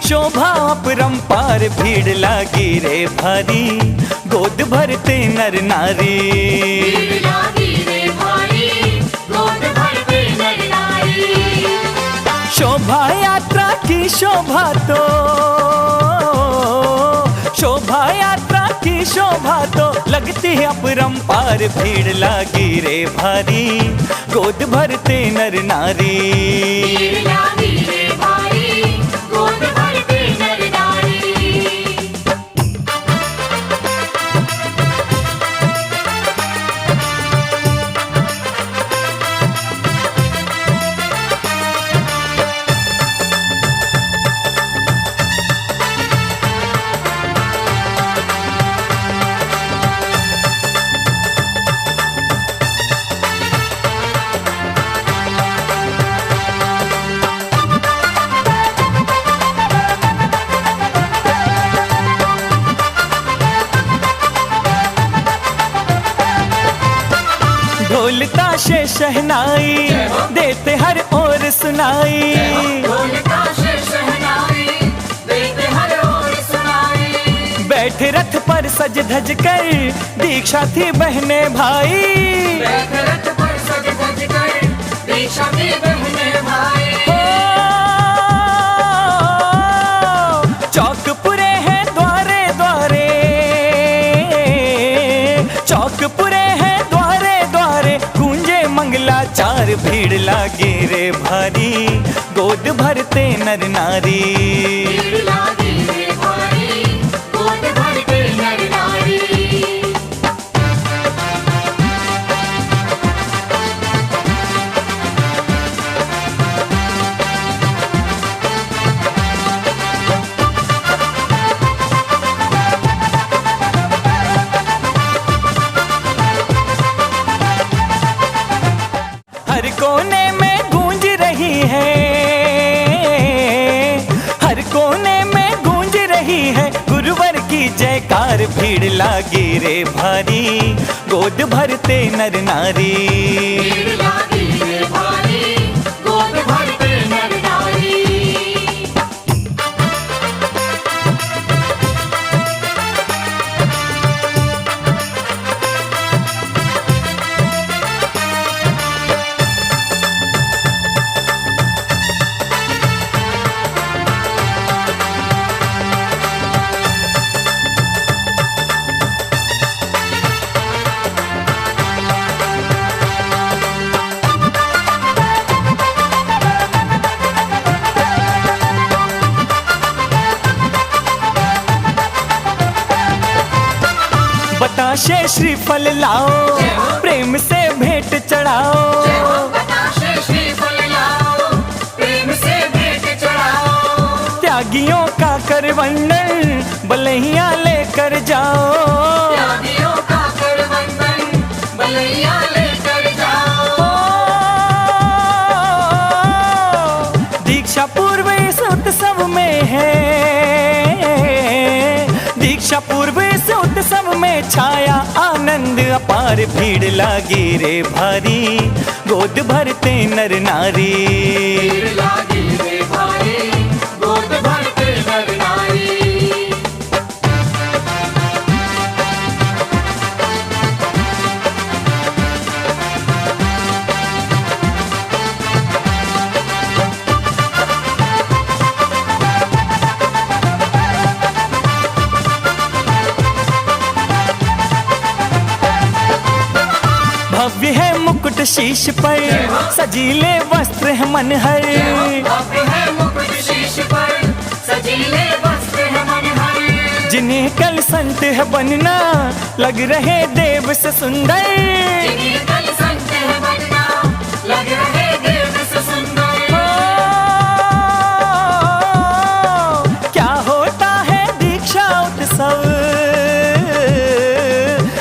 शोभा अपरंपार भीड़ लागी रे भारी, गोद भरते नर नारी। भीड़ लागी रे भारी, गोद भरते नर नारी। शोभा यात्रा की शोभा तो, शोभा यात्रा की शोभा तो लगती है अपरंपार। भीड़ लागी रे भारी, गोद भरते नर नारी। भीड़ लागी रे भारी, गोद भरते नर नारी। ढोल ताशे शहनाई देते हर ओर सुनाई। ढोल ताशे शहनाई देते हर ओर सुनाई। बैठे रथ पर सज धज कर दीक्षा थी बहने भाई। बैठे रथ पर सज धज कर दीक्षा थी बहने भाई। चौक पुरे हैं द्वारे द्वारे, चौक पुरे हैं द्वारे द्वारे, गूंजे मंगलाचार। भीड़ लागी रे भारी, गोद भरते नर नारी। भीड़ लागी रे भारी, गोद भरते नर नारी। हर कोने में गूंज रही है, हर कोने जयकार भीड़ लागी रे भारी, गोद भरते नर नारी। भीड़ लागी रे भारी, गोद भरते नर नारी। बताशे श्रीफल लाओ, प्रेम से भेंट चढ़ाओ। बताशे श्रीफल लाओ, प्रेम से भेंट चढ़ाओ। त्यागियों का कर वंदन, बलैया लेकर जाओ। त्यागियों का कर वंदन, बलैया लेकर जाओ। दीक्षा पूर्व इस उत्सव में है, दीक्षा पूर्व इस उत्सव में छाया आनंद अपार। भीड़ लागी रे भारी, गोद भरते नर नारी। भीड़ लागी रे भारी, गोद भरते नर नारी। भव्य है मुकुट शीश पर, सजीले वस्त्र है मनहर। भव्य है मुकुट शीश पर, सजीले वस्त्र है मनहर। जिन्हें कल संत है बनना, लग रहे देव से सुंदर। जिन्हें कल संत है बनना, लग रहे देव से सुंदर। क्या होता है दीक्षा उत्सव,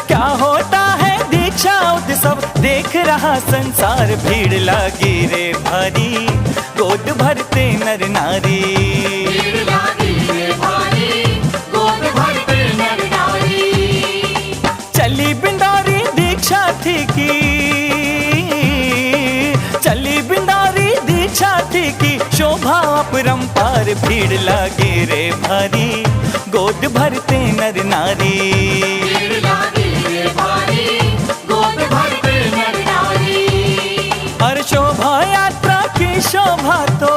क्या होता है दीक्षा उत्सव, देख रहा संसार। भीड़ लागी रे भारी, गोद भरते नर नारी। भीड़ लागी रे भारी, गोद भरते नर नारी। चली बिंदारी दीक्षा थी की, चली बिंदारी दीक्षा थी की, शोभा अपरंपार। भीड़ लागी रे भारी, गोद भरते नर नारी। भीड़ लागी रे भारी, गोद भरते नर नारी। हर शोभा यात्रा की शोभा तो,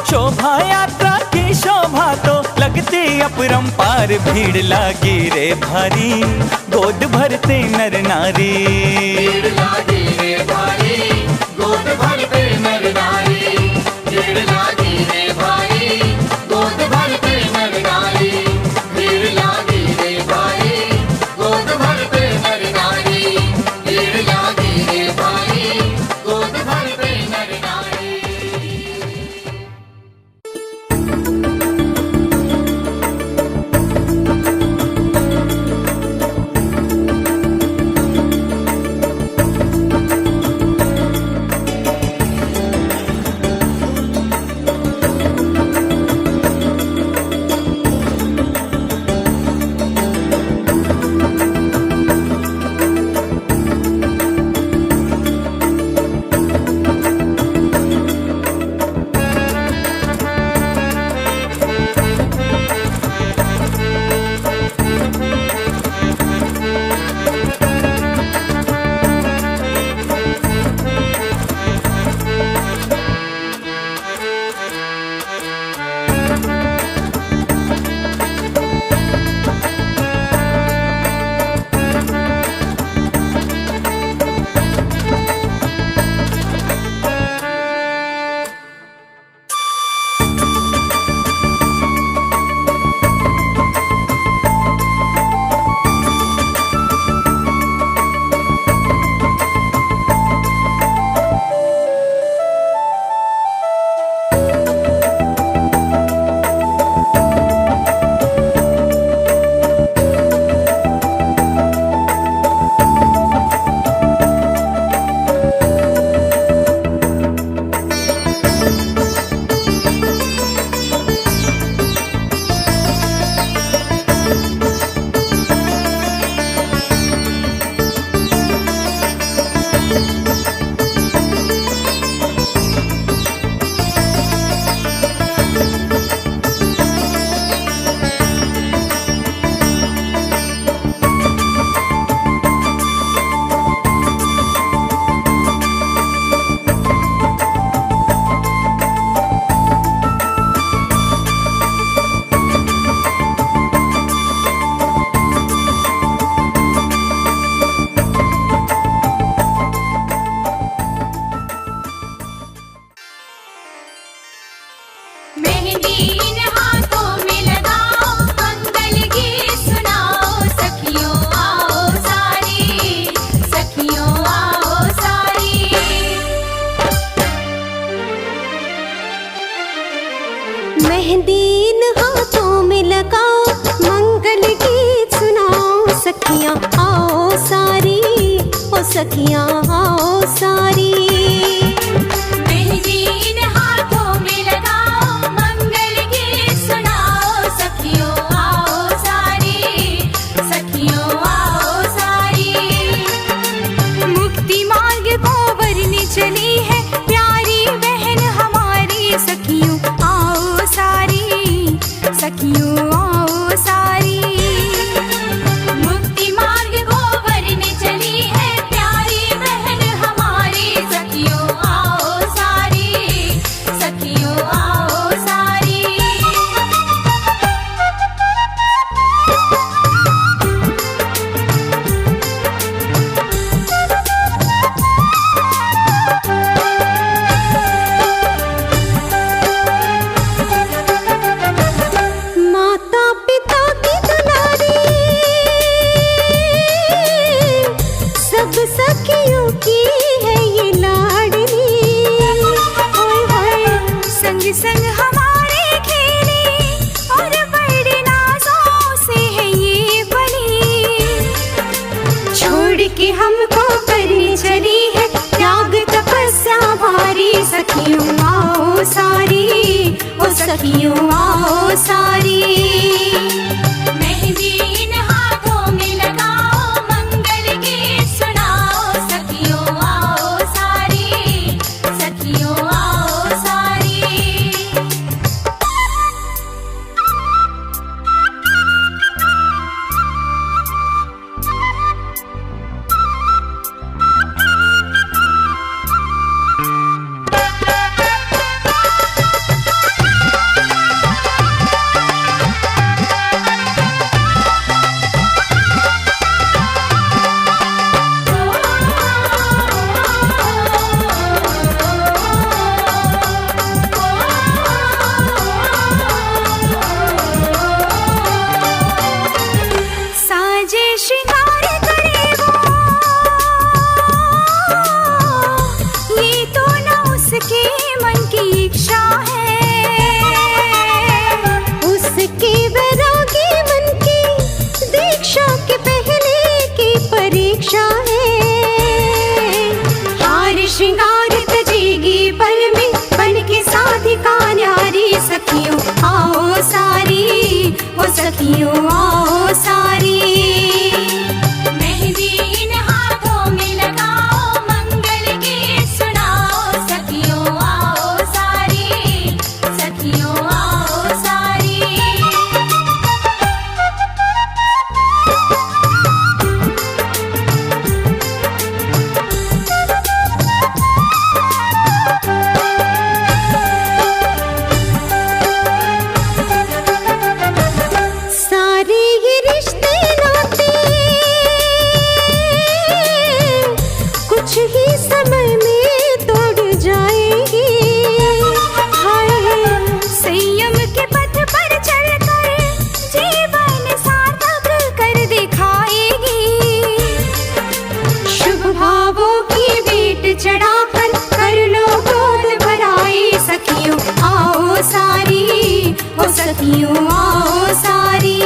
शोभा यात्रा की शोभा तो लगती अपरंपार। भीड़ लागी रे भारी, गोद भरते नर नारी। भीड़ लागी रे भारी, गोद भरते नर नारी। भीड़ लागी रे भारी, गोद भरते नर नारी। भीड़ लागी रे भारी, गोद भरते नर नारी। भीड़ लागी रे भारी, गोद भरते नर नारी। मेहंदी इन हाथों में लगाओ, मंगल गीत सुनाओ, सखियों आओ सारी, सखियों आओ सारी। मेहंदी इन हाथों में लगाओ, मंगल गीत सुनाओ, सखियां आओ सारी, ओ सखियां आओ सारी। मेहंदी इन हाथों में लगाओ, मंगल गीत सुनाओ, सखियों आओ सारी, सखियों आओ सारी। मुक्ति मार्ग को वरने चली है प्यारी बहन हमारी, सखियों आओ सारी, सखियों आओ सारी। मुक्ति मार्ग को वरने चली है प्यारी बहन हमारी, सखियों आओ सारी, सखियों आओ सारी। माता पिता की दुलारी, सब सखियों की है ये लाडली। ओए होए संग संग हमारे खेली, और बड़े नाजों से है ये बनी। छोड़ के हमको करनी चली है त्याग तपस्या भारी, सखियों आओ सारी, ओ सखियों आओ सारी। मेहंदी इन हाथों में लगाओ, मंगल गीत सुनाओ, सखियों आओ सारी, सखियों आओ सारी। साजे श्रृंगार करे वो, ये तो न उसके मन की इच्छा है। उसके वैरागी मन की दीक्षा के पहले की परीक्षा है। हार श्रृंगार तजेगी पल में बन के साधिका न्यारी, सखियों आओ सारी, ओ सखियों आओ सारी। मेहंदी इन हाथों में लगाओ, मंगल गीत सुनाओ, सखियों आओ सारी, सखियों आओ सारी। सारे ये रिश्ते नाते कुछ ही समय में तोड़ जाएंगे। हाय संयम के पथ पर चलकर जीवन सार्थक कर दिखाएगी। शुभ भावों की भेंट चढ़ाकर कर लो गोद भराई, सखियों आओ सारी, ओ सखियों आओ सारी।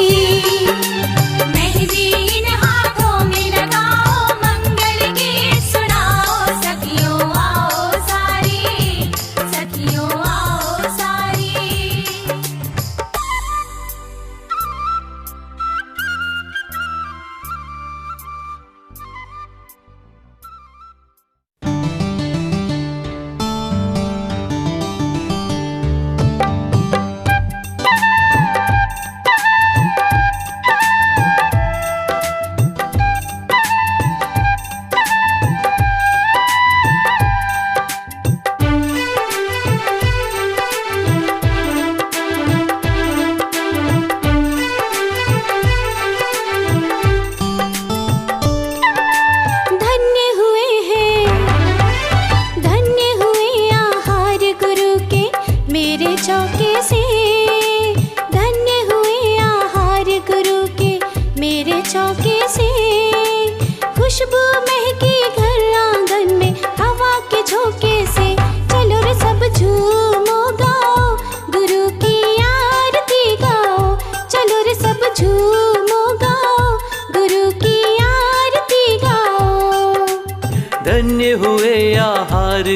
मेहंदी इन हाथों में लगाओ, मंगल गीत सुनाओ, सखियों आओ सारी, सखियों आओ सारी।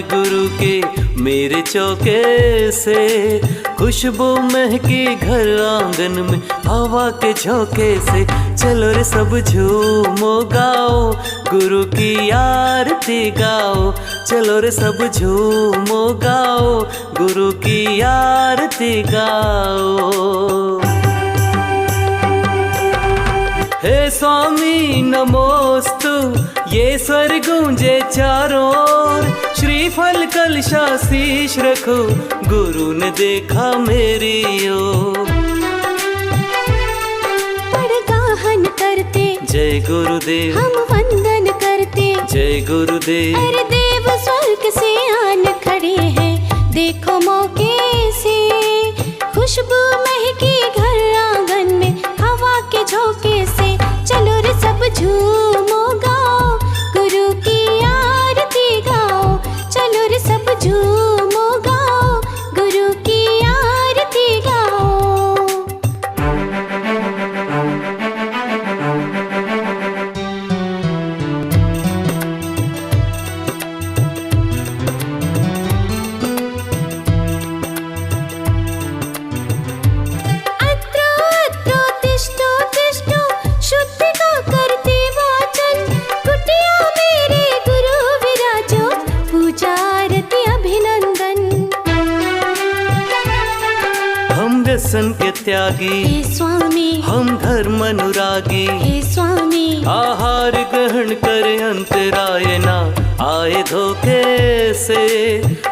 गुरु के मेरे चौके से, खुशबू महकी घर आंगन में हवा के झोंके से। चलो रे सब झूमो गाओ, गुरु की आरती गाओ। चलो रे सब झूमो गाओ, गुरु की आरती गाओ। हे स्वामी नमोस्तु, ये स्वर गूंजे चारों ओर। श्रीफल कलशा शीश रखो, गुरु ने देखा मेरी ओर। पड़गाहन करते जय गुरुदेव, हम वंदन करते जय गुरुदेव। अरे देव स्वर्ग से आन खड़े हैं, देखो मौके से। खुशबू महकी घर आंगन में हवा के झोंके से। चलो रे सब झूमो गाओ, गुरु की आरती गाओ। चलो रे सब झूमो गाओ, गुरु की आरती गाओ। अत्रो अत्रो तिष्ठो तिष्ठो, शुद्धि का करते वाचन। कुटिया मेरे गुरु विराजो, पूजा आरती अभिनंदन। हम व्यसन के त्यागी, हे स्वामी, हम धर्म अनुरागी। हे स्वामी, आहार ग्रहण करे अंतराय ना आए धोखे से।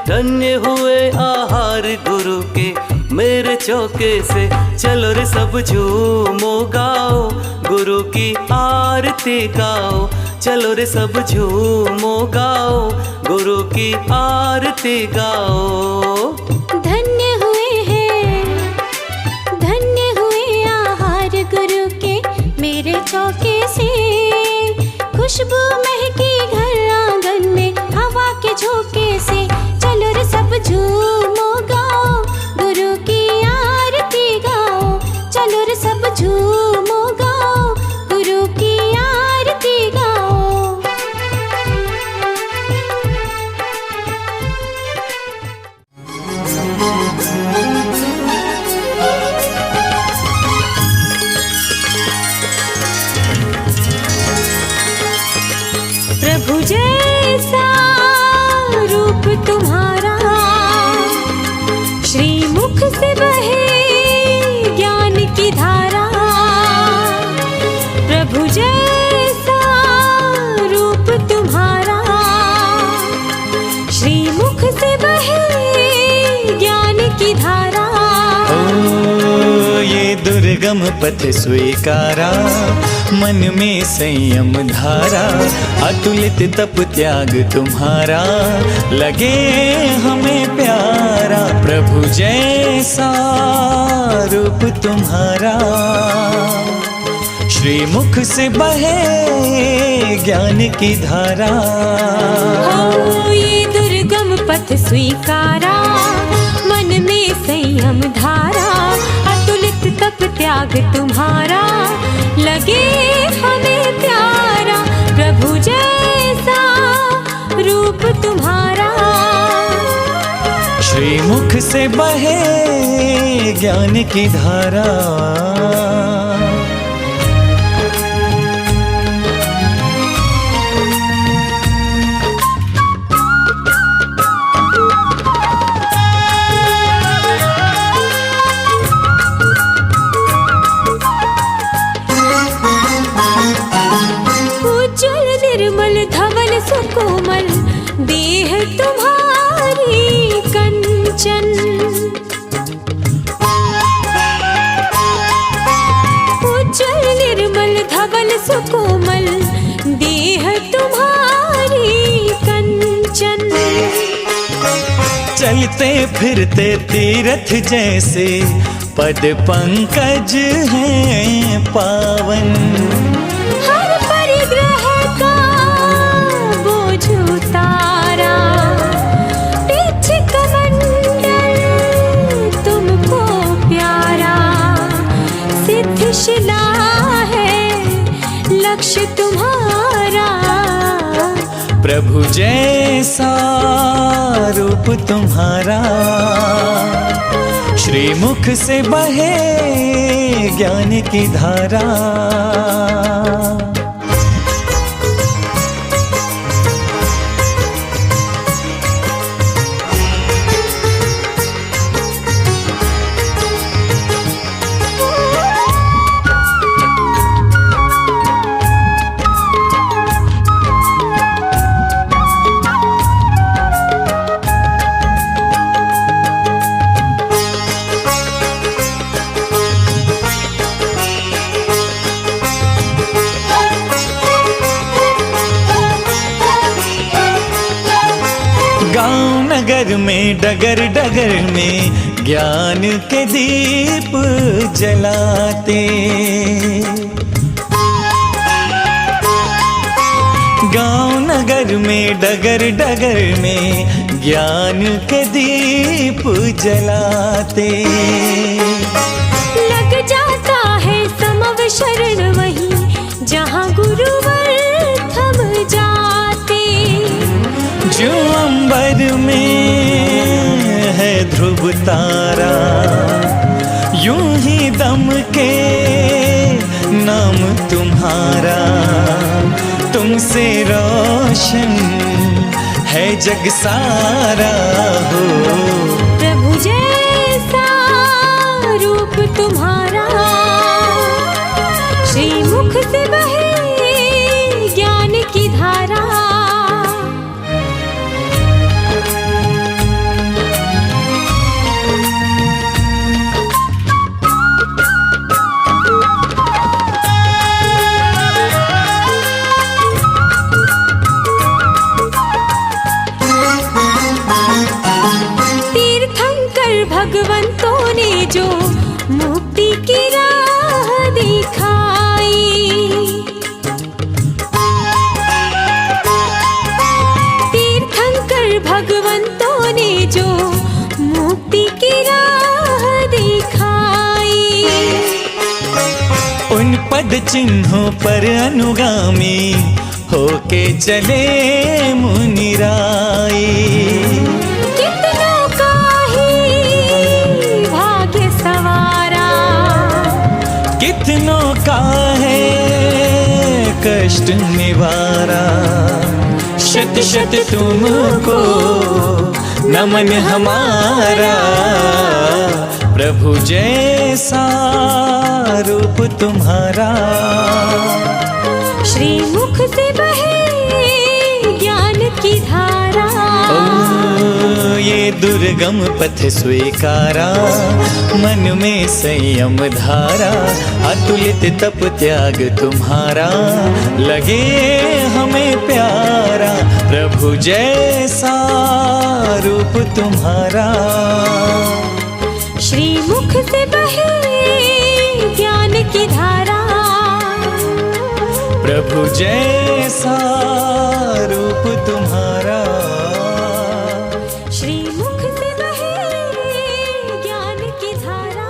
धन्य हुए आहार गुरु के मेरे चौके से। चलो रे सब झूमो गाओ, गुरु की आरती गाओ। चलो रे सब झूमो गाओ, गुरु की आरती गाओ। धन्य हुए हैं, धन्य हुए आहार गुरु के मेरे चौके से। खुशबू महकी घर आंगन में हवा के झोंके से। चलो रे सब झूमो गाओ, गुरु की आरती गाओ। चलो रे सब झूमो गाओ, गुरु की आरती गाओ। प्रभु जैसा रूप तुम्हारा, श्रीमुख से बहे ज्ञान की धारा। प्रभु जैसा रूप तुम्हारा, श्रीमुख से बहे ज्ञान की धारा। ओ ये दुर्गम पथ स्वीकारा, मन में संयम धारा। अतुलित तप त्याग तुम्हारा, लगे हमें प्यारा। प्रभु जैसा रूप तुम्हारा, श्रीमुख से बहे ज्ञान की धारा। हो ये दुर्गम पथ स्वीकारा, मन में संयम धारा। अतुलित तप त्याग तुम्हारा, लगे हमें प्यारा। प्रभु जैसा रूप तुम्हारा, श्रीमुख से बहे ज्ञान की धारा। उज्ज्वल निर्मल धवल सुकोमल देह तुम्हारी कंचन। उज्ज्वल निर्मल धवल सुकोमल देह तुम्हारी कंचन। चलते फिरते तीर्थ जैसे, पद पंकज हैं पावन। हर परिग्रह का बोझ उतारा, पीछ कमंडल तुमको प्यारा। सिद्ध शिला है लक्ष्य तुम्हारा। प्रभु प्रभु जैसा रूप तुम्हारा, श्रीमुख से बहे ज्ञान की धारा। गांव नगर में डगर डगर में ज्ञान के दीप जलाते, गांव नगर में डगर डगर में ज्ञान के दीप जलाते। लग जाता है समव शरण वहीं जहाँ गुरुवर थम जाते। जो अंबर में है ध्रुव तारा, यूं ही दम के नाम तुम्हारा। तुमसे रोशन है जग सारा हो। प्रभु जैसा रूप तुम्हारा, श्रीमुख से बहे ज्ञान की धारा। भगवंतों ने जो मुक्ति की राह दिखाई, तीर्थंकर भगवंतों ने जो मुक्ति की राह दिखाई। उन पद चिन्हों पर अनुगामी होके चले मुनिराई। कितनों का है कष्ट निवारा। शत शत तुमको नमन हमारा। प्रभु जैसा रूप तुम्हारा, श्रीमुख से बहे ज्ञान की धारा। ये दुर्गम पथ स्वीकारा, मन में संयम धारा। अतुलित तप त्याग तुम्हारा, लगे हमें प्यारा। प्रभु जैसा रूप तुम्हारा, श्रीमुख से बहे ज्ञान की धारा। प्रभु जैसा रूप तुम्हारा, श्रीमुख से बहे ज्ञान की धारा।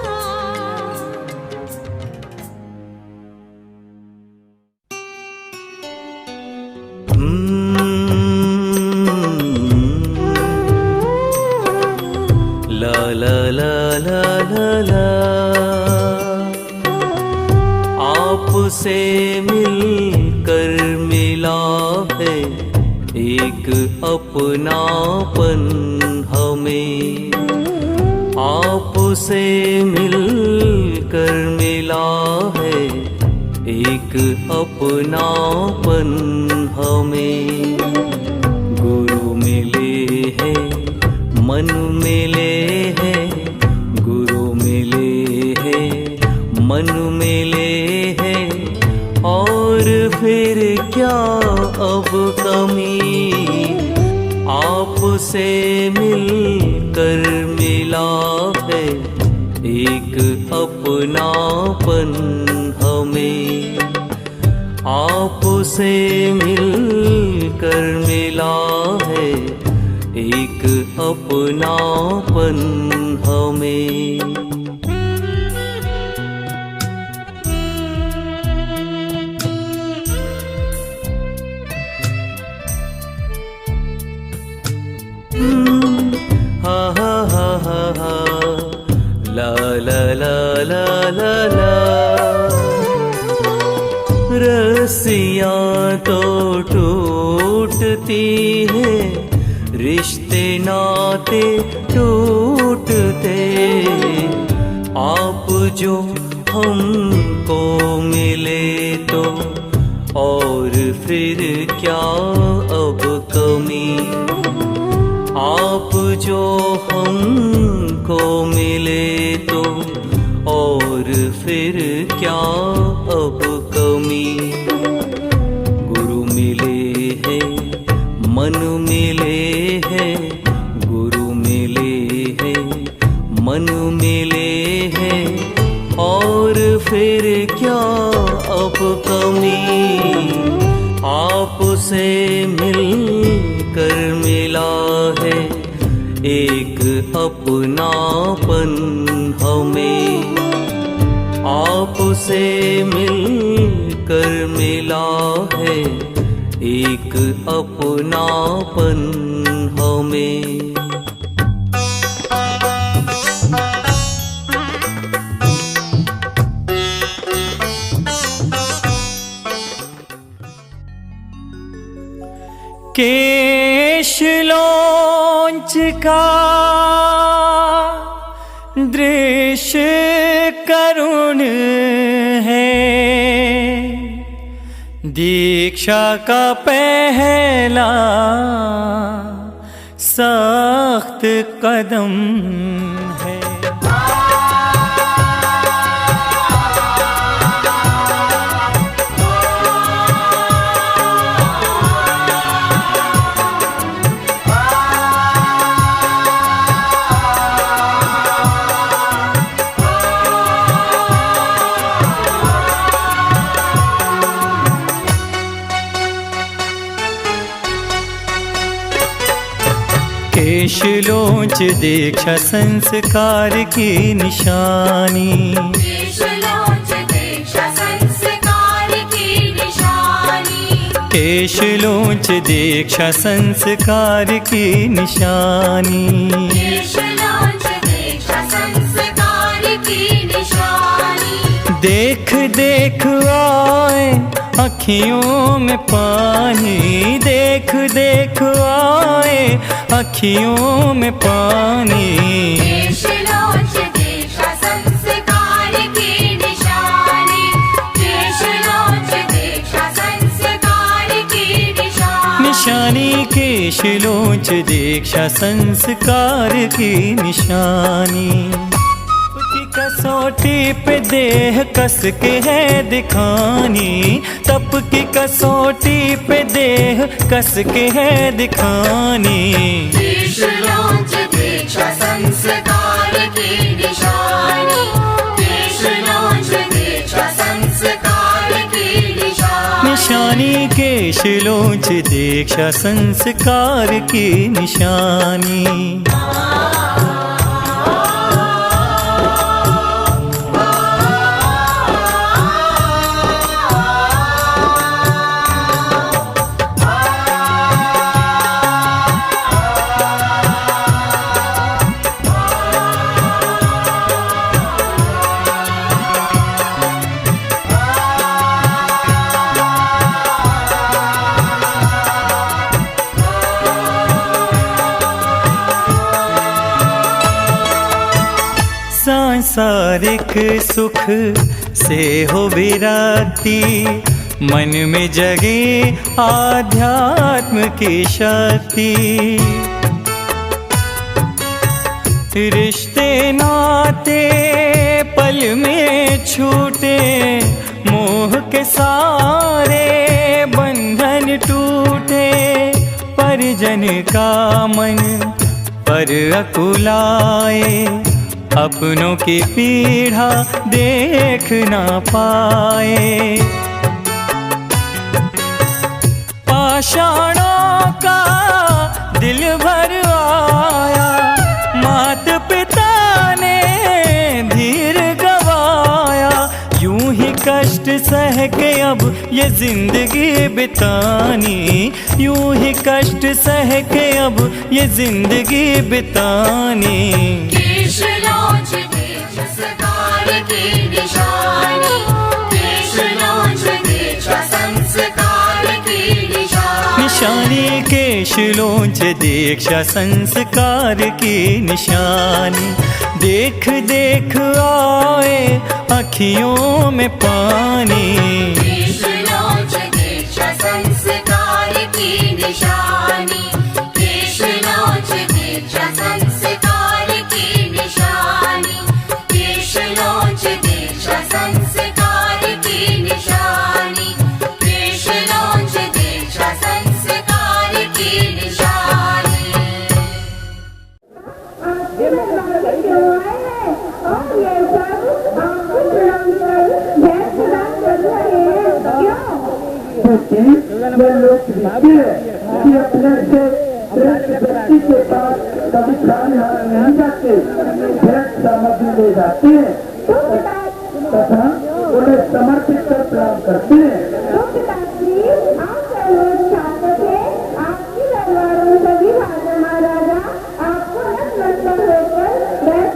ला ला ला ला ला ला। आपसे मिलकर मिला है एक अपनापन हमें। आपसे मिलकर मिला है एक अपनापन हमें। गुरु मिले हैं, मन मिले हैं, गुरु मिले हैं, मन मिले हैं। और फिर क्या अब कमी, आपसे मिलकर मिला है एक अपनापन हमें। आपसे मिलकर मिला है एक अपनापन हमें। ला ला ला ला ला। रस्सियाँ तो टूटती है, रिश्ते नाते टूटते, आप जो हमको मिले तो और फिर क्या अब कमी। आप जो हमको मिले तो और फिर क्या अब कमी। गुरु मिले हैं, मन मिले हैं, गुरु मिले हैं, मन मिले हैं, और फिर क्या अब कमी। आपसे मिलकर मिला है एक अपनापन हमें। आपसे मिलकर मिला है एक अपनापन हमें। केश लौंच का दृश्य करुण है, दीक्षा का पहला सख्त कदम है। केश लोंच दीक्षा संस्कार की निशानी। केश लोंच दीक्षा संस्कार की निशानी। केश लोंच दीक्षा संस्कार की निशानी। केश लोंच दीक्षा संस्कार की निशानी। देख देख आए अखियों में पानी, देख देख आए अखियों में पानी। केश लोंच दीक्षा संस्कार की निशानी। केश लोंच दीक्षा संस्कार की निशानी। निशानी केश लोंच दीक्षा संस्कार की निशानी। कसौटी पे देह कस के है दिखानी, तप की कसौटी पे देह कस के है दिखानी। केश लोंच दीक्षा संस्कार की निशानी। केश लोंच दीक्षा संस्कार की निशानी। निशानी केश लोंच दीक्षा संस्कार की निशानी। सांसारिक सुख से हो विरक्ति, मन में जगे आध्यात्म की शक्ति। रिश्ते नाते पल में छूटे, मोह के सारे बंधन टूटे। परिजन का मन पर अकुलाए, अपनों की पीड़ा देख ना पाए। पाषाणों का दिल भर आया, मात पिता ने धीर गवाया। यूं ही कष्ट सह के अब ये जिंदगी बितानी, यूं ही कष्ट सह के अब ये जिंदगी बितानी। केश लोंच दीक्षा की निशानी, केश लोच दीक्षा संस्कार की निशानी। निशानी केश लोच दीक्षा संस्कार की निशानी। देख देख आए अखियों में पानी, केश लोच दीक्षा संस्कार की निशानी, केश लोच दीक्षा संस्कार की निशानी, केश लोच दीक्षा संस्कार की निशानी, केश लोच दीक्षा संस्कार की निशानी। कि अपने से श्रेष्ठ व्यक्ति के पास कभी खाने नहीं जाते, भेंट सामग्री ले जाते हैं तथा उन्हें समर्पित कर प्रणाम करते हैं। आप सर्वोच्च शासक हैं, आपकी दरबारों में सभी राजा महाराजा आपको नतमस्तक होकर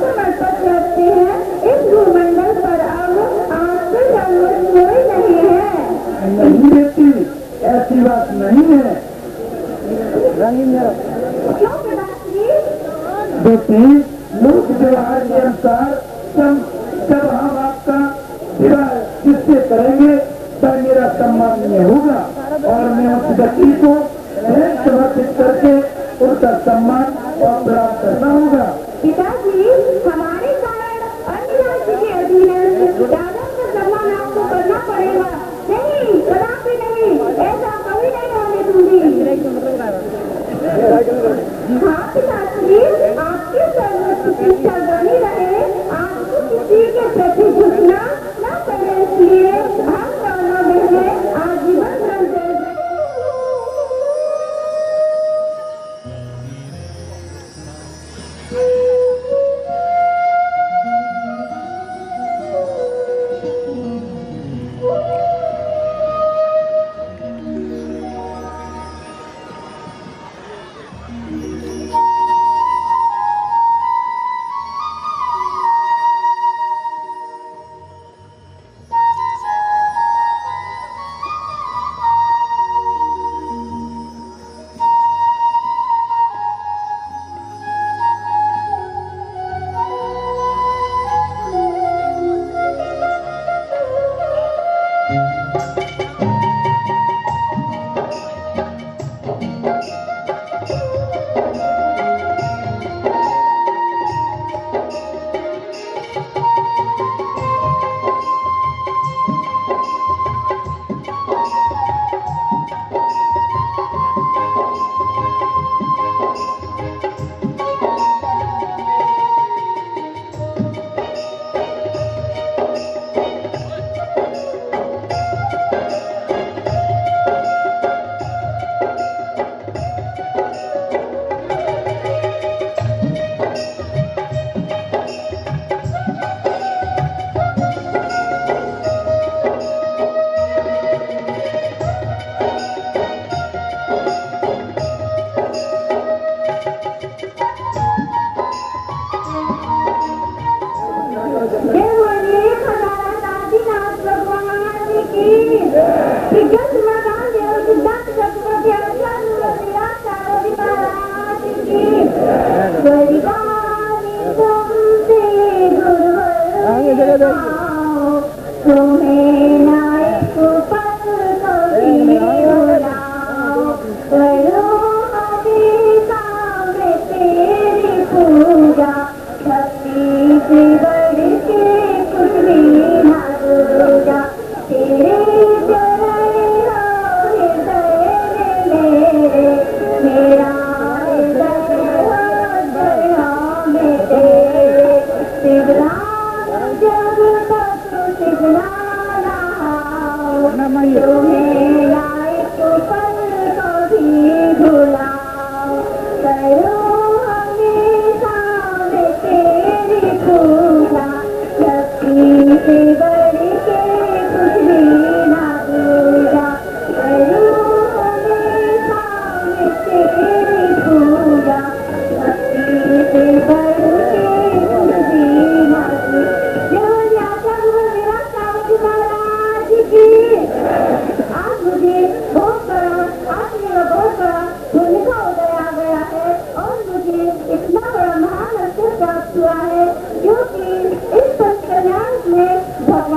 समर्पित करते हैं। इस भूमंडल पर अब आपसे सर्वोच्च कोई नहीं है। नहीं बेटी, ऐसी बात नहीं है क्यों पिताश्री? बेटी, लोक व्यवहार के अनुसार जब हम आपका विवाह जिससे करेंगे तब मेरा सम्मान नहीं होगा और मैं उस व्यक्ति को समर्पित करके उसका सम्मान और प्राप्त करना होगा। पिताजी, हमारे कारण अन्य राज्य के अधीन दादा का सम्मान आपको करना पड़ेगा। नहीं, कदापि नहीं, ऐसा कभी नहीं होने दूंगी। हाँ पिताजी, आपकी सर्वोच्च शिक्षा बनी रहे, आपको किसी के प्रति झुकना न पड़े, इसलिए हम दोनों बहनें आजीवन रहते हैं।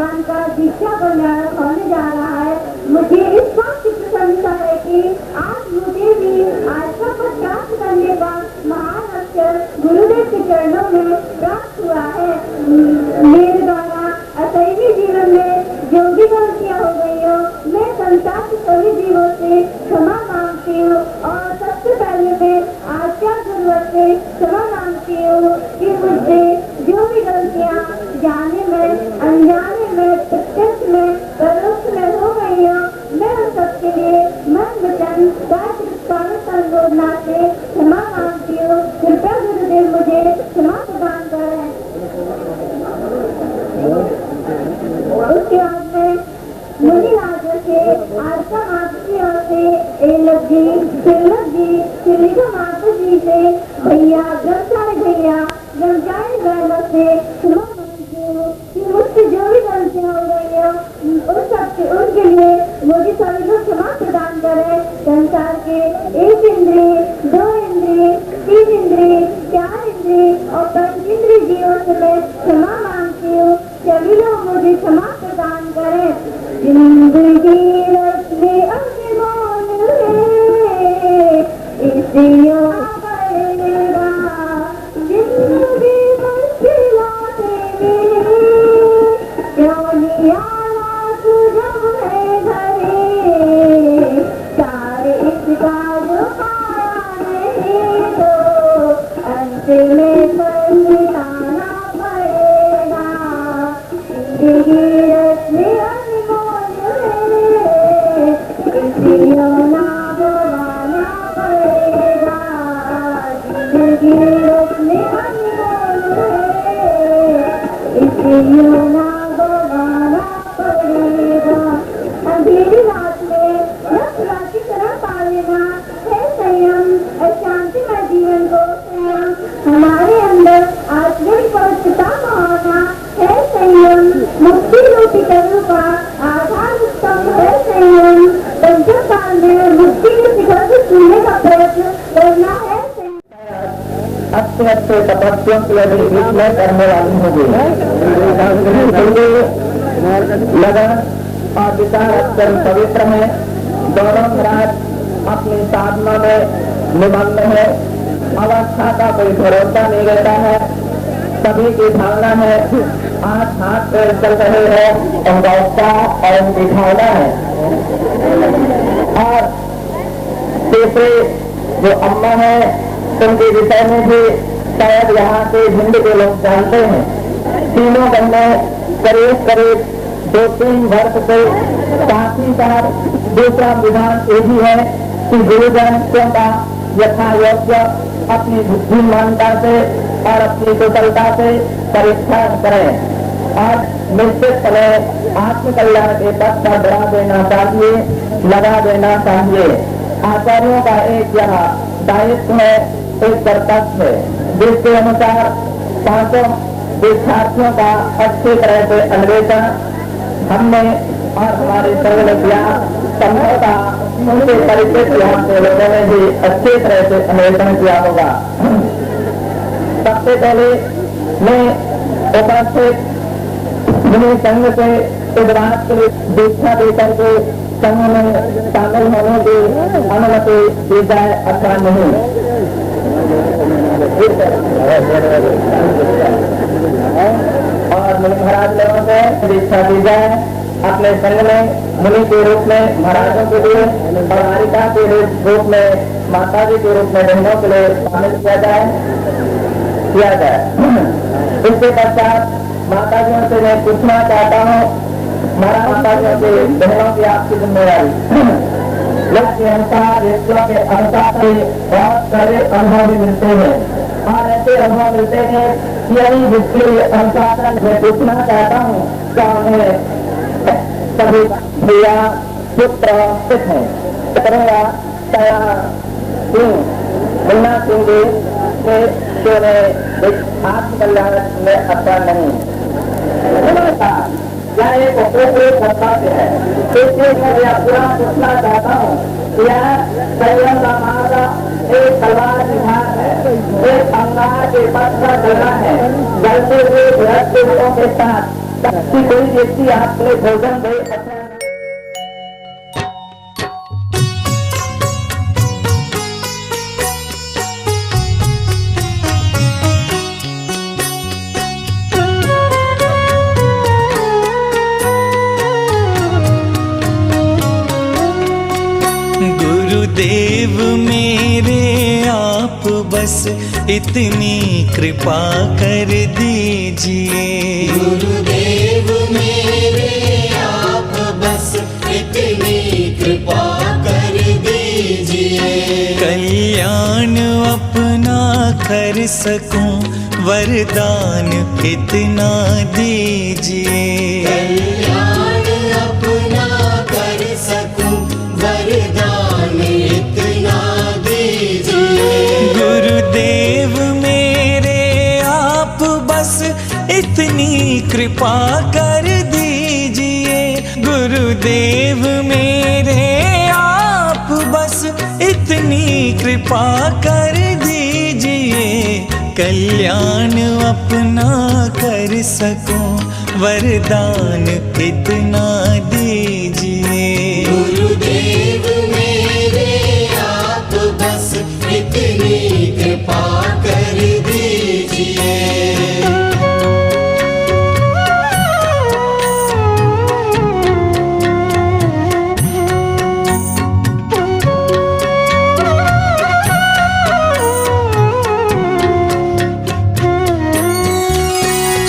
भगवान का दीक्षा कल्याण होने जा रहा है। मुझे इस बात की प्रसन्नता है कि आज मुझे भी आशा को प्राप्त करने का महान अवसर गुरुदेव के चरणों में प्राप्त हुआ है। मेरे द्वारा असहनीय जीवन में जो भी गलतियाँ हो गई हो, मैं संसार के सभी जीवों से क्षमा मांगती हूँ और सबसे पहले मैं आचार्य गुरुवर से क्षमा मांगती हूँ कि मुझसे जो भी गलतियाँ जाने में, अनजाने में, प्रत्यक्ष में, परोक्ष में हो गई हो, मैं उन सबके लिए मन वचन संबोधना से क्षमा मांगती हूँ। कृपया गुरुदेव मुझे क्षमा प्रदान करें। उसके बाद में मुनि राजा से, आशा माता और से, एलक जी, तिलक जी, शिलिका माता जी से, भैया ब्रह्मचारी भैया, ब्रह्मचारी बहनों से क्षमा मांगती हूँ कि मुझसे जो भी गलतियाँ हो गई हो, उन सबसे उनके लिए मुझे सभी लोग क्षमा प्रदान करें। संसार के 1 इंद्रिय, 2 इंद्रिय, 3 इंद्रिय, 4 इंद्रिय और 5 इंद्रिय जीवों से मैं क्षमा मांगती हूँ। सभी लोग मुझे क्षमा प्रदान करें। जिंदगी रखने अभिमान है इसियों करेगा, जिंदगी मुश्किलाते क्यों नियाला तुझम है घरे, सारे इसका जो पाया नहीं तो अंत में पछताना पड़ेगा। जिंदगी रखने अनमोल है इसियों ना गवाना पड़ेगा। जिंदगी रखने अनमोल है इसियों ना गवाना पड़ेगा। अंधेरी रात में रस की तरह पा लेना है संयम, अशांतिमय जीवन को संयम। हमारे अंदर आत्मिक पवित्रता का होना है संयम। मुक्ति रूपी कर्म का आधार स्तंभ है संयम। पंचम काल में मुक्ति के शिखर को छूने का प्रयत्न करना है संयम। अच्छे अच्छे तपस्वियों के लिए बीच में करने वाली होगी। लगन और विचार अत्यंत पवित्र है। दोनों महाराज अपनी साधना में निमग्न है। अवस्था का कोई भरोसा नहीं रहता है। सभी की भावना है, आज हाथ पैर चल रहे हैं, अवस्था और उनकी भावना है। और दूसरे जो अम्मा है, उनके विषय में भी शायद यहाँ के भिंड के लोग जानते हैं। तीनों बहने करीब करीब 2-3 वर्ष से साथ ही साथ दूसरा विधान ये भी है कि गुरुजन का यथा योग्य अपनी बुद्धिमानता से और अपनी कुशलता से परीक्षा करें और निश्चित समय आत्मकल्याण के पथ पर बढ़ा देना चाहिए, लगा देना चाहिए। आचार्यों का एक यह दायित्व है, एक कर्तव्य है, जिसके अनुसार 5 विद्यार्थियों का अच्छी तरह से अन्वेषण हमने और हमारे सर्व ने किया। संभवता उनके परिचित यहाँ के लोगों ने भी अच्छी तरह से अन्वेषण किया होगा। सबसे पहले मैं उपस्थित मुनि संघ से इस बात के लिए दीक्षा देकर के संघ में शामिल होने की अनुमति दी जाए अथवा नहीं। और मुनि महाराज लोगों से दीक्षा दी जाए। अपने संघ में मुनि के रूप में महाराजों के लिए और हारिका के रूप में माता जी के रूप में बहनों के लिए शामिल किया जाए। इसके पश्चात माता जी से मैं पूछना चाहता हूँ, महाराज माता जी के बहनों की आपकी जिम्मेवारी लक्ष्य अनुसार के अनुसार से बहुत सारे अनुभव भी मिलते हैं और ऐसे अनुभव मिलते हैं। यही जिसके अनुशासन मैं पूछना चाहता हूँ, क्या उन्हें सभी भैया पुत्र स्थित है मुन्ना सिंह जी आत्मकल्याण में अथवा नहीं। यह एक कर्तव्य है। इसलिए मैं यह पूरा पूछना चाहता हूँ, यह संयम का मार्ग एक तलवार निधान है, एक अंगार के पथ पर चलना है। जलते हुए गृहस्थ लोगों के साथ ताकि कोई व्यक्ति आपके लिए भोजन दे अपना गुरुदेव मेरे आप बस इतनी कृपा कर दीजिए। गुरुदेव मेरे आप बस इतनी कृपा कर दीजिए। कल्याण अपना कर सकूं वरदान इतना दीजिए। कल्याण अपना कर सकूं वरदान इतना दीजिए। गुरुदेव मेरे आप बस इतनी कृपा कर दीजिए। गुरुदेव मेरे आप बस इतनी कृपा कर दीजिए। कल्याण अपना कर सकूं वरदान इतना दीजिए। गुरुदेव मेरे आप बस इतनी कृपा कर दीजिए।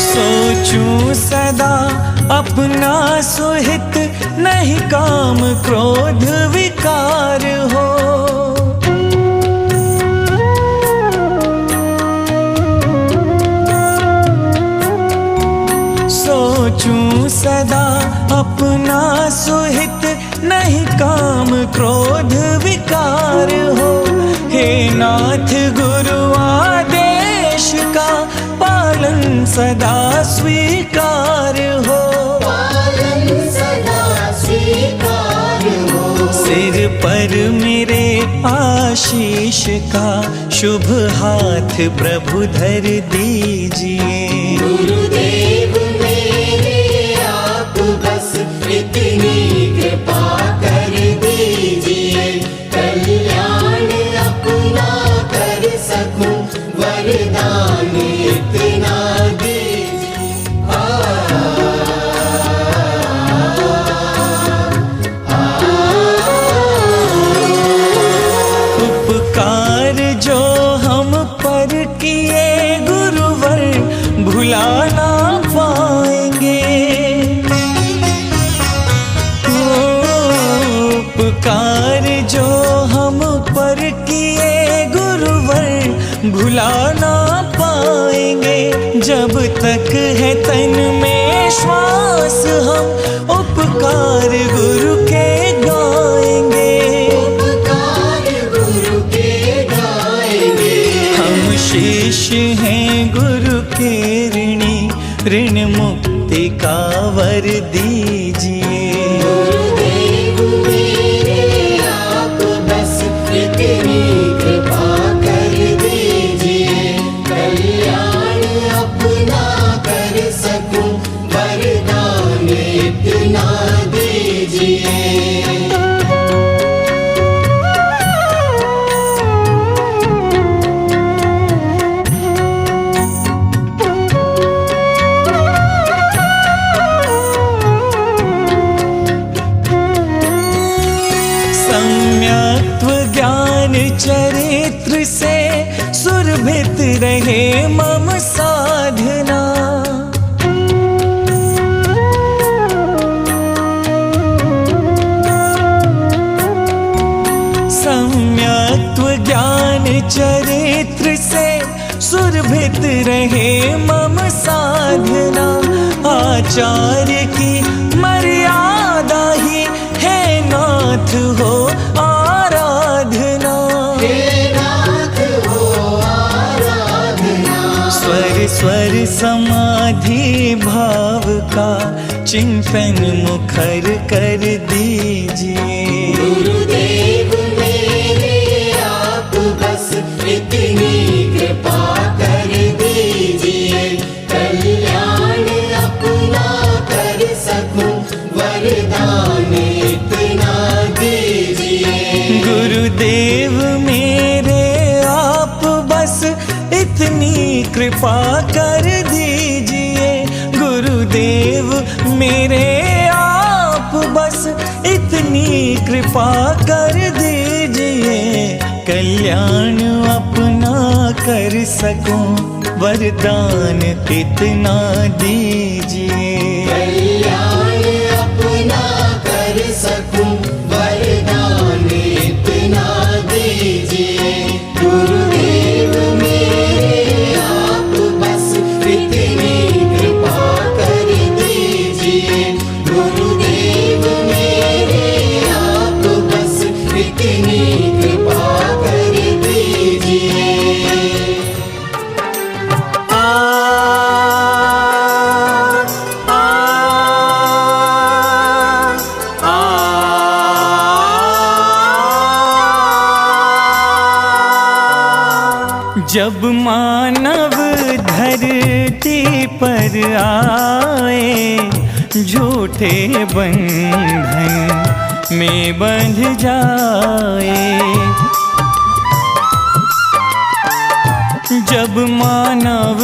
सोचूं सदा अपना सुहित नहीं काम क्रोध विकार हो। सोचूं सदा अपना सुहित नहीं काम क्रोध विकार हो। हे नाथ गुरु आदेश का पालन सदा स्वीकार हो। पालन सदा स्वीकार हो। सिर पर मेरे आशीष का शुभ हाथ प्रभु धर दीजिए। गुरुदेव मेरे आप बस इतनी कृपा कर दीजिए। कल्याण अपना कर सकूं वरदान इतना दीजिए। उपकार जो हम पर किए गुरुवर भुला ना पाएंगे। उपकार जो हम पर किए गुरुवर भुला ना पाएंगे। जब तक है तन में श्वास हम उपकार गुरु के गाएंगे। उपकार गुरु के गाएंगे। हम शिष्य हैं गुरु के ऋणी ऋण मुक्ति का वर दीजिए। गुरुदेव मेरे आप बस इतनी कृपा कर दीजिए। कल्याण अपना कर सकूं वरदान इतना दीजिए। सम्यक्त्व ज्ञान चरित्र से सुरभित रहे मम साधना। सम्यक्त्व ज्ञान चरित्र से सुरभित रहे मम साधना। आचार्य की मर्यादा ही है नाथ हो आराधना। स्वर स्वर समाधि भाव का चिंतन मुखर कर दीजिए। गुरुदेव मेरे आप बस इतनी कृपा कर दीजिए। कल्याण अपना सकूं वरदान इतना दीजिए। गुरुदेव मेरे आप बस इतनी कृपा कर दीजिए। गुरुदेव मेरे आप बस इतनी कृपा कर दीजिए। कल्याण अपना कर सकूं वरदान इतना दीजिए। कल्याण अपना कर सकूं वरदान इतना दीजिए। गुरुदेव मेरे आप बस इतनी कृपा कर दीजिए। गुरुदेव मेरे आप बस इतनी कृपा कर दीजिए। जब मानव धरती पर आए, झूठे बंधन में बंध जाए। जब मानव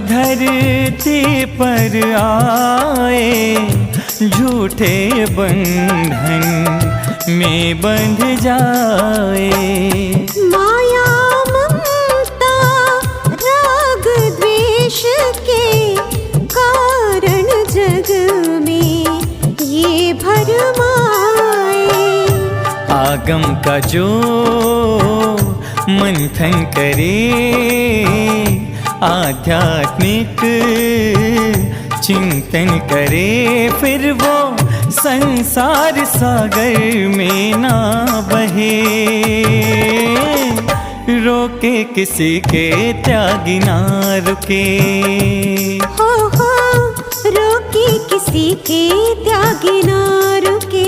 धरती पर आए, झूठे बंधन में बंध जाए। माया ममता राग द्वेष के कारण जग में ये भरमाए। आगम का जो मंथन करे, आध्यात्मिक चिंतन करे, फिर वो संसार सागर में ना बहे। रोके किसी के त्यागी ना रुके। हो रोके किसी के त्यागी ना रुके।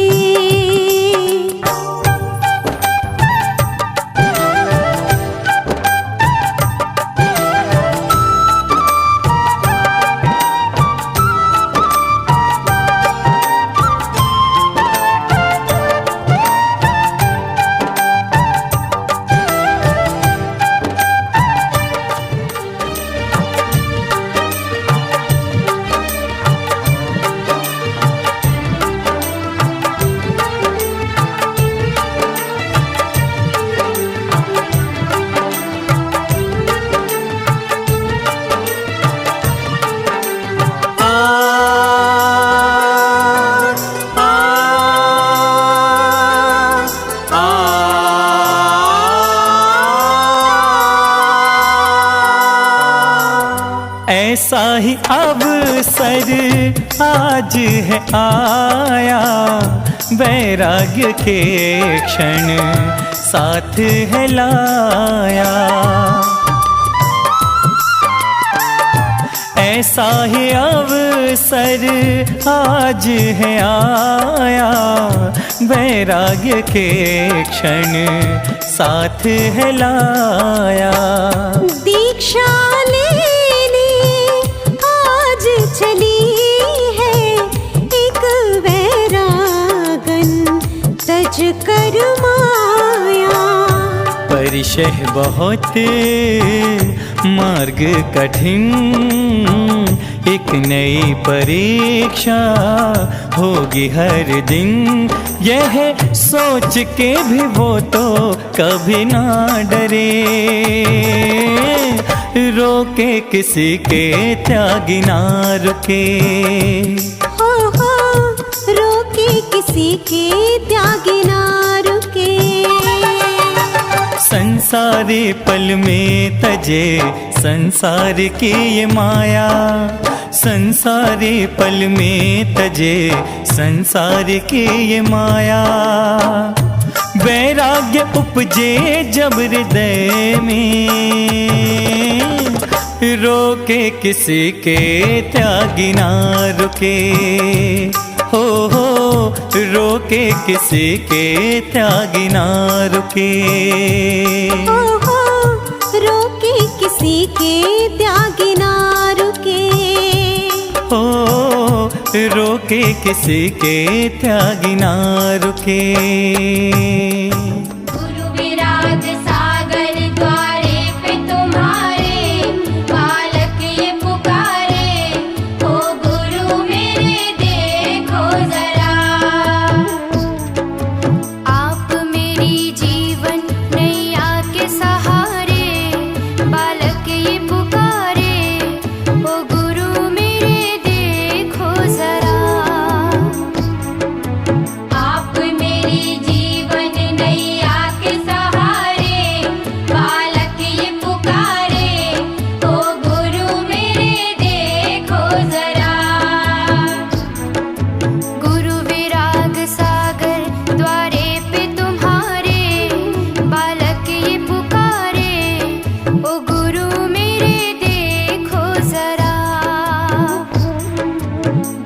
ऐसा ही अवसर आज है आया, वैराग्य के क्षण साथ है लाया। ऐसा ही अवसर आज है आया, वैराग्य के क्षण साथ है लाया। दीक्षा लेने आज चली है एक वैरागन तज कर माया। परिशह बहुत मार्ग कठिन, एक नई परीक्षा होगी हर दिन। यह सोच के भी वो तो कभी ना डरे, रोके किसी के त्यागी ना रुके। हो रोके किसी के त्यागी ना रुके। संसारी पल में तजे संसार की ये माया, संसारी पल में तजे संसार की ये माया। वैराग्य उपजे जब हृदय में, रोके किसी के त्यागी ना रुके। हो रोके किसी के त्यागी ना रुके। हो रोके किसी के त्यागी ना रुके। हो रोके किसी के त्यागी ना रुके। गुरु विराग सागर द्वारे पे तुम्हारे, बालक ये पुकारे, ओ गुरु मेरे देखो जरा। आप मेरी जीवन नैया के सहारे, बालक ये पुकारे, ओ गुरु मेरे देखो जरा। आप मेरी जीवन नैया के सहारे, बालक ये पुकारे, ओ गुरु मेरे देखो जरा। गुरु विराग सागर द्वारे पे तुम्हारे, बालक ये पुकारे, ओ गुरु मेरे देखो जरा।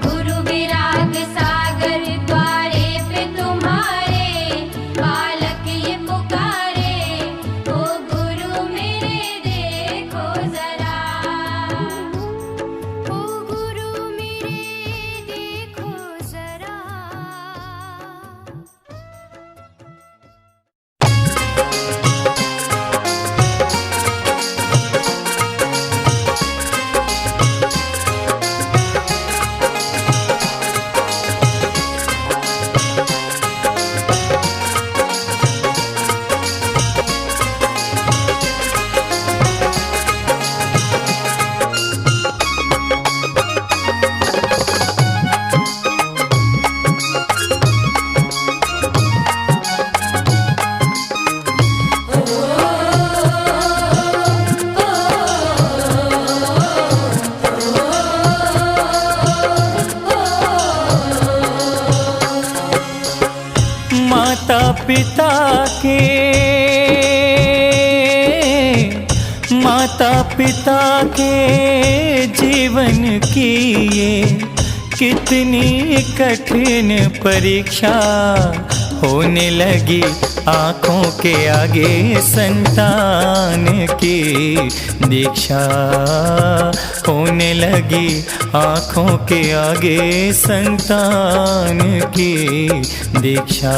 गुरु विराग सागर द्वारे पे तुम्हारे, बालक ये पुकारे, ओ गुरु मेरे देखो जरा। ओ गुरु मेरे देखो जरा। माता पिता के, माता पिता के जीवन की ये कितनी कठिन परीक्षा होने लगी आँखों के आगे संतान की दीक्षा होने लगी आँखों के आगे संतान की दीक्षा।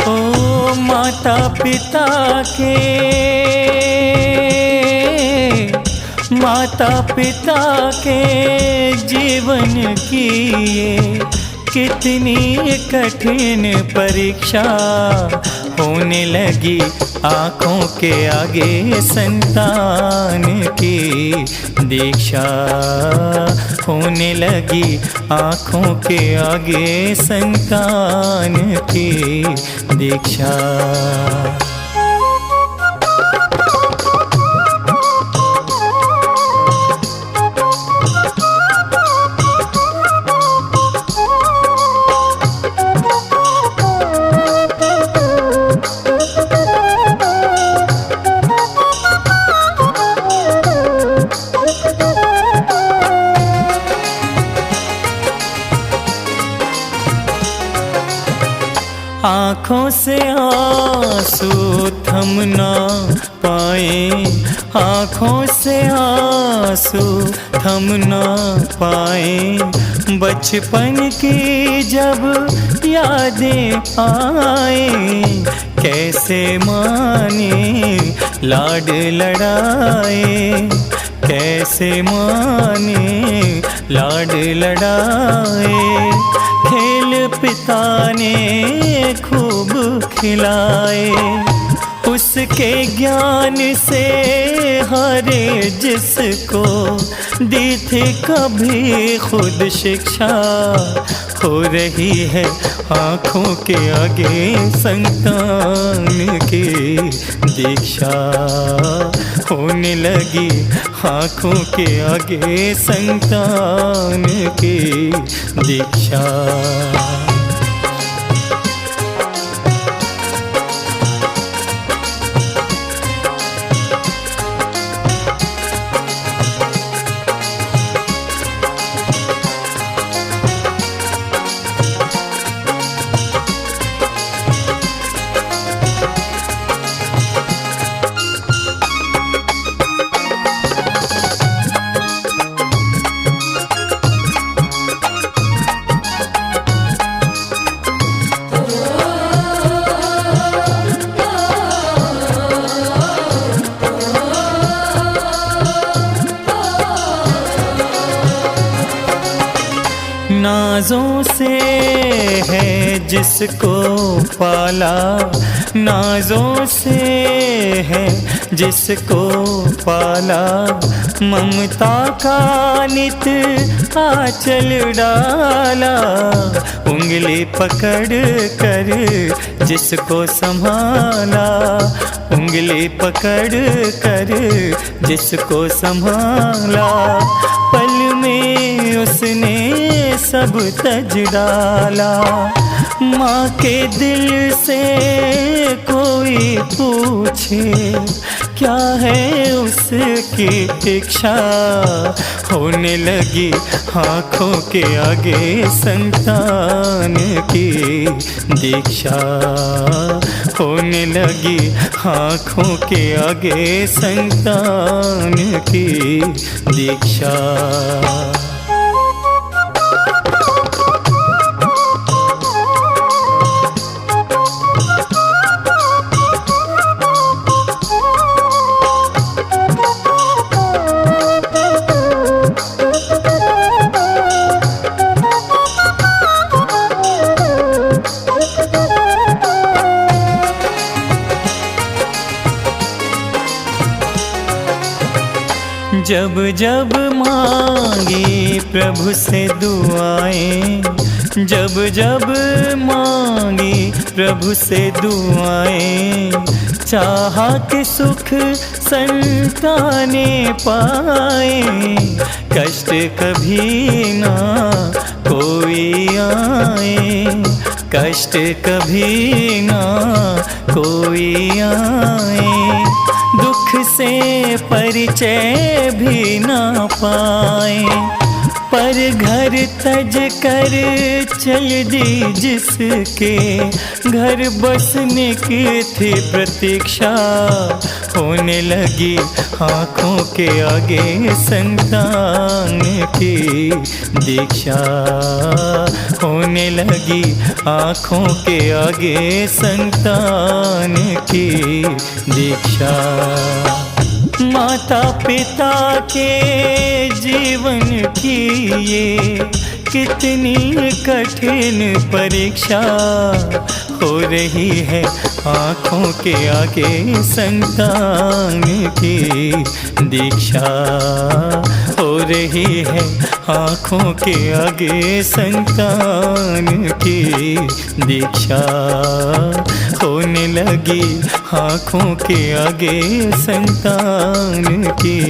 ओ माता पिता के, माता पिता के जीवन की ये कितनी कठिन परीक्षा होने लगी आँखों के आगे संतान की दीक्षा होने लगी आँखों के आगे संतान की दीक्षा। आँखों से आंसू थम ना पाए, आँखों से आंसू थम ना पाए, बचपन की जब यादें आए, कैसे माने लाड लड़ाए, कैसे माने लाड लड़ाए, खेल पिता ने खूब खिलाए, उसके ज्ञान से हरे जिसको दी थी कभी खुद शिक्षा, हो रही है आँखों के आगे संतान की दीक्षा, होने लगी आँखों के आगे संतान की दीक्षा। है जिसको पाला, नाजों से है जिसको पाला, ममता का नित आंचल डाला। उंगली पकड़ कर जिसको संभाला, उंगली पकड़ कर जिसको संभाला, पल में उसने सब तज डाला। माँ के दिल से कोई पूछे क्या है उसकी इच्छा, होने लगी आँखों के आगे संतान की दीक्षा, होने लगी आँखों के आगे संतान की दीक्षा। जब जब मांगी प्रभु से दुआएं, जब जब मांगी प्रभु से दुआएं, चाहा कि सुख संताने पाए, कष्ट कभी ना कोई आए, कष्ट कभी ना कोई आए, दुख से परिचय भी ना पाए, पर घर तज कर चल दी जिसके, घर बसने की थी प्रतीक्षा, होने लगी आँखों के आगे संतान की दीक्षा, होने लगी आँखों के आगे संतान की दीक्षा। माता पिता के जीवन की ये कितनी कठिन परीक्षा, हो रही है आँखों के आगे संतान की दीक्षा, हो रही है आँखों के आगे संतान की दीक्षा, होने लगी आँखों के आगे संतान की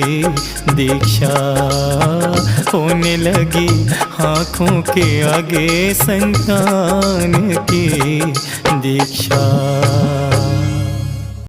दीक्षा, होने लगी आँखों के आगे संतान की दीक्षा।